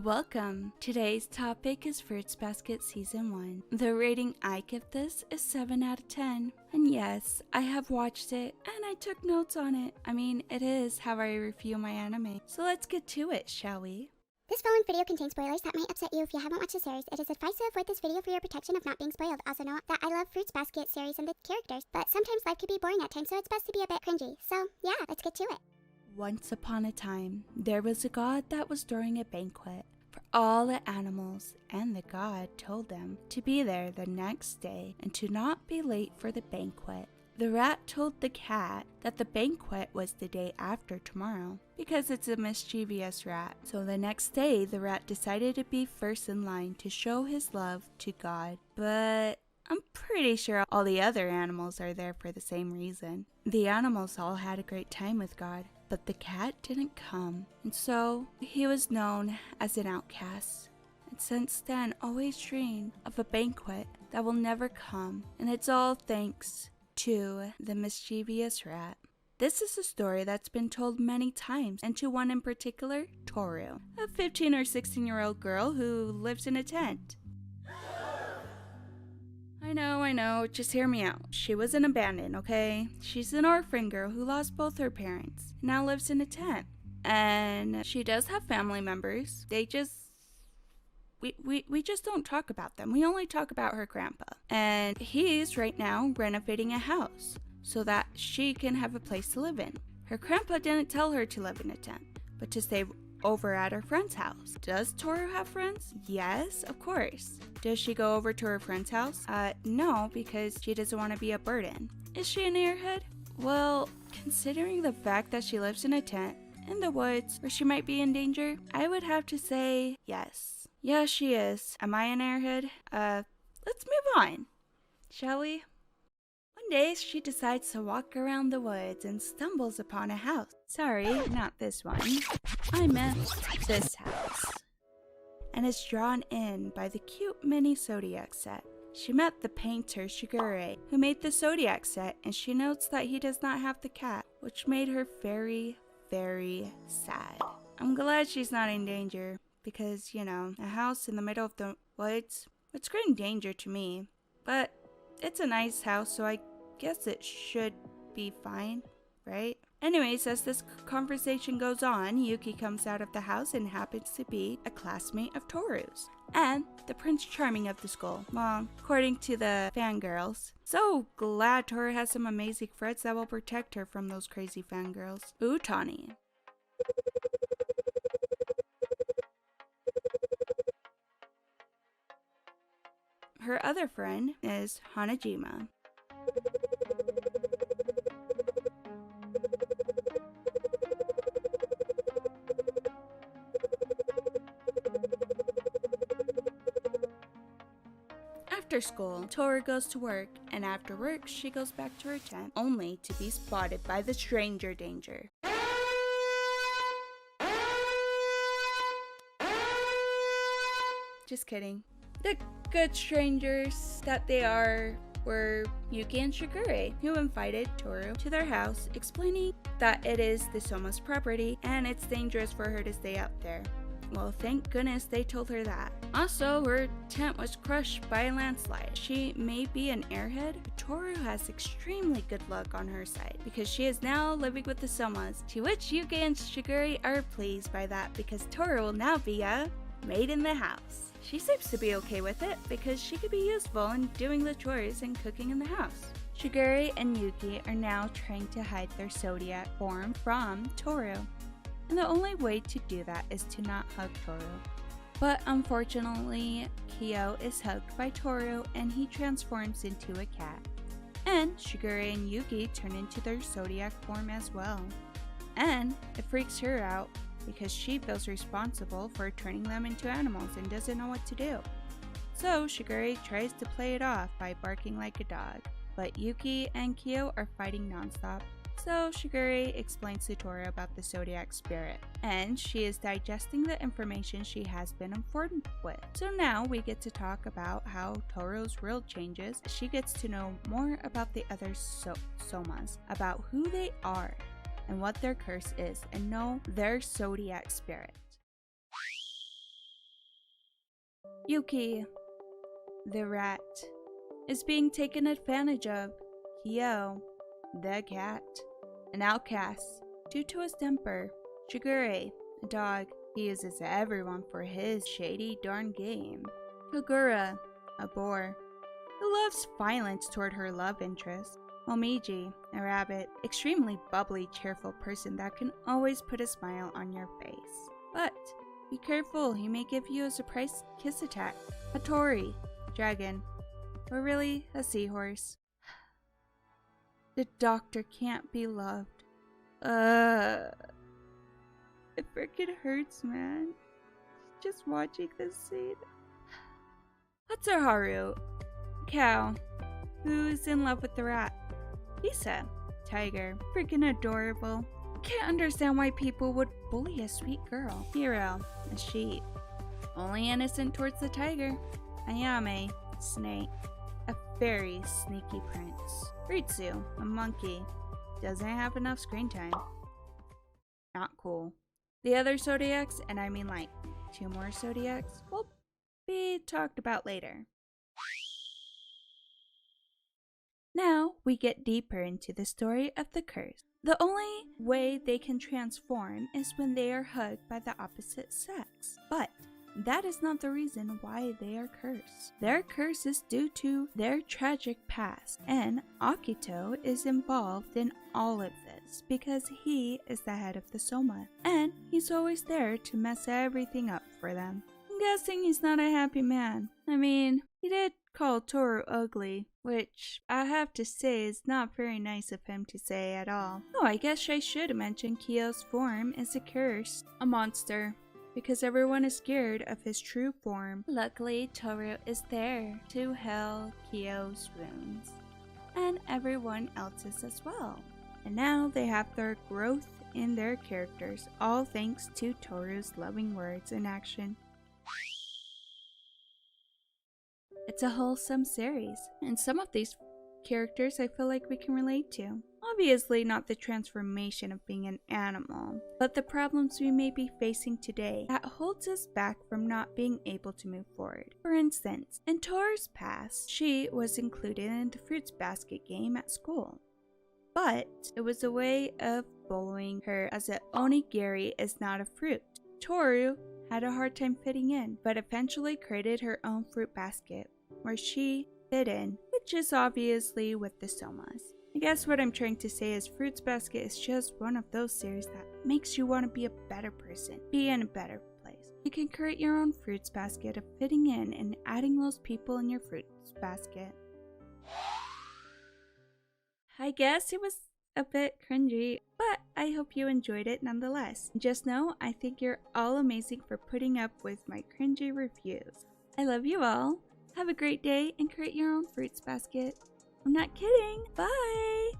Welcome! Today's topic is FruitsBasket Season 1. The rating I give this is 7 out of 10. And yes, I have watched it and I took notes on it. I mean, it is how I review my anime. So let's get to it, shall we? This following video contains spoilers that might upset you if you haven't watched the series. It is advised to avoid this video for your protection of not being spoiled. Also note that I love FruitsBasket series and the characters, but sometimes life can be boring at times, so it's best to be a bit cringy. So yeah, let's get to it. Once upon a time, there was a god that was throwing a banquet for all the animals, and the god told them to be there the next day and to not be late for the banquet. The rat told the cat that the banquet was the day after tomorrow because it's a mischievous rat. So the next day, the rat decided to be first in line to show his love to God. But I'm pretty sure all the other animals are there for the same reason. The animals all had a great time with God, but the cat didn't come. And so he was known as an outcast. And since then, always dreamed of a banquet that will never come. And it's all thanks to the mischievous rat. This is a story that's been told many times, and to one in particular, Tohru, a 15 or 16-year-old girl who lives in a tent. I know, just hear me out. She wasn't abandoned, okay? She's an orphan girl who lost both her parents, and now lives in a tent. And she does have family members. They just We just don't talk about them. We only talk about her grandpa. And he's right now renovating a house so that she can have a place to live in. Her grandpa didn't tell her to live in a tent, but to stay over at her friend's house. Does Tohru have friends? Yes, of course. Does she go over to her friend's house? No, because she doesn't want to be a burden. Is she an airhead? Well, considering the fact that she lives in a tent in the woods where she might be in danger, I would have to say yes. Yeah, she is. Am I an airhead? Let's move on, shall we? One day, she decides to walk around the woods and stumbles upon a house. Sorry, not this one. I meant this house. And is drawn in by the cute mini Zodiac set. She met the painter Shigure, who made the Zodiac set, and she notes that he does not have the cat, which made her very, very sad. I'm glad she's not in danger. Because, you know, a house in the middle of the woods, it's screaming danger to me. But it's a nice house, so I guess it should be fine, right? Anyways, as this conversation goes on, Yuki comes out of the house and happens to be a classmate of Tohru's. And the Prince Charming of the school. Well, according to the fangirls. So glad Tohru has some amazing friends that will protect her from those crazy fangirls. Utani. Her other friend is Hanajima. After school, Tohru goes to work, and after work, she goes back to her tent, only to be spotted by the stranger danger. Just kidding. The good strangers that they are were Yuki and Shigure, who invited Tohru to their house, explaining that it is the Soma's property and it's dangerous for her to stay out there. Well, thank goodness they told her that. Also, her tent was crushed by a landslide. She may be an airhead, but Tohru has extremely good luck on her side because she is now living with the Somas, to which Yuki and Shigure are pleased by that because Tohru will now be a maid in the house. She seems to be okay with it because she could be useful in doing the chores and cooking in the house. Shigure and Yuki are now trying to hide their Zodiac form from Tohru. And the only way to do that is to not hug Tohru. But unfortunately, Kyo is hugged by Tohru and he transforms into a cat. And Shigure and Yuki turn into their Zodiac form as well. And it freaks her out because she feels responsible for turning them into animals and doesn't know what to do. So Shigure tries to play it off by barking like a dog, but Yuki and Kyo are fighting nonstop. So Shigure explains to Tohru about the Zodiac spirit, and she is digesting the information she has been informed with. So now we get to talk about how Tohru's world changes. She gets to know more about the other Somas, about who they are and what their curse is, and know their Zodiac spirit. Yuki, the rat, is being taken advantage of. Kyo, the cat, an outcast due to his temper. Shigure, a dog, he uses everyone for his shady darn game. Kagura, a boar, who loves violence toward her love interest. Momiji, a rabbit, extremely bubbly, cheerful person that can always put a smile on your face. But be careful, he may give you a surprise kiss attack. Hattori, dragon, or really a seahorse. The doctor can't be loved. It freaking hurts, man. Just watching this scene. Hatsuharu, cow, who's in love with the rat. Hisa, tiger, freaking adorable. Can't understand why people would bully a sweet girl. Hiro, a sheep, only innocent towards the tiger. Ayame, snake, a very sneaky prince. Ritsu, a monkey, doesn't have enough screen time. Not cool. The other zodiacs, and I mean like 2 more zodiacs, will be talked about later. Now we get deeper into the story of the curse. The only way they can transform is when they are hugged by the opposite sex. But that is not the reason why they are cursed. Their curse is due to their tragic past, and Akito is involved in all of this because he is the head of the Soma, and he's always there to mess everything up for them. I'm guessing he's not a happy man. I mean, he did call Tohru ugly, which I have to say is not very nice of him to say at all. Oh, I guess I should mention Kyo's form is a curse, a monster, because everyone is scared of his true form. Luckily, Tohru is there to heal Kyo's wounds, and everyone else's as well. And now they have their growth in their characters, all thanks to Tohru's loving words and action. It's a wholesome series, and some of these characters I feel like we can relate to. Obviously not the transformation of being an animal, but the problems we may be facing today that holds us back from not being able to move forward. For instance, in Tohru's past, she was included in the FruitsBasket game at school, but it was a way of bullying her as an onigiri is not a fruit. Tohru had a hard time fitting in, but eventually created her own fruit basket where she fit in, which is obviously with the Somas. I guess what I'm trying to say is FruitsBasket is just one of those series that makes you want to be a better person, be in a better place. You can create your own FruitsBasket of fitting in and adding those people in your FruitsBasket. I guess it was a bit cringy, but I hope you enjoyed it nonetheless. Just know I think you're all amazing for putting up with my cringy reviews. I love you all. Have a great day and create your own FruitsBasket. I'm not kidding. Bye!